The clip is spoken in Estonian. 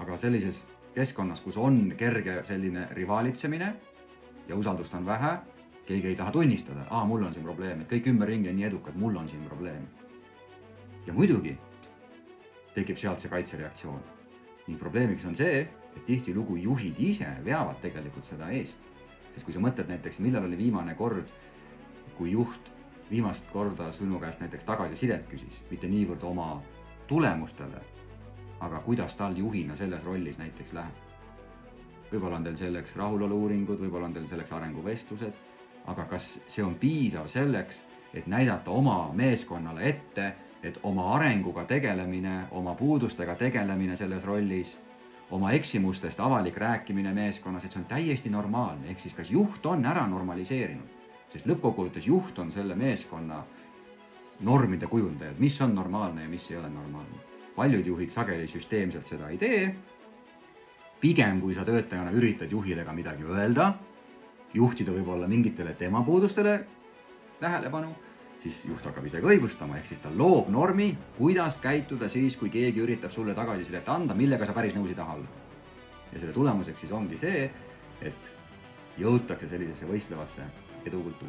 aga sellises keskkonnas, kus on kerge selline rivaalitsemine ja usaldust on vähe, keegi ei taha tunnistada, mul on siin probleem, et kõik ümberringi on nii edukad, mul on siin probleem. Ja muidugi tekib sealt see kaitsereaktsioon. Ning probleemiks on see, et tihtilugu juhid ise veavad tegelikult seda eest. Sest kui sa mõtled näiteks, millal oli viimane kord, kui juht viimast korda sinu käest näiteks tagasisidet küsis, mitte niivõrd oma tulemustele, aga kuidas tal juhina selles rollis näiteks läheb. Võib-olla on teil selleks rahulolu-uuringud, võib-olla on teil selleks arenguvestlused, aga kas see on piisav selleks, et näidata oma meeskonnale ette, et oma arenguga tegelemine, oma puudustega tegelemine selles rollis, oma eksimustest avalik rääkimine meeskonnas, et see on täiesti normaalne, ehk siis kas juht on ära normaliseerinud, sest lõppkokkuvõttes juht on selle meeskonna normide kujundajad, mis on normaalne ja mis ei ole normaalne. Paljud juhid sageli süsteemselt seda ei tee, pigem kui sa töötajana üritad juhile ka midagi öelda, juhtida võib-olla mingitele tema puudustele tähelepanu, siis juht hakkab isegi õigustama, ehk siis ta loob normi, kuidas käituda siis, kui keegi üritab sulle tagasisidet anda, millega sa päris nõus ei taha olla. Ja selle tulemuseks siis ongi see, et jõutakse sellisesse võistlevasse edukultuuri.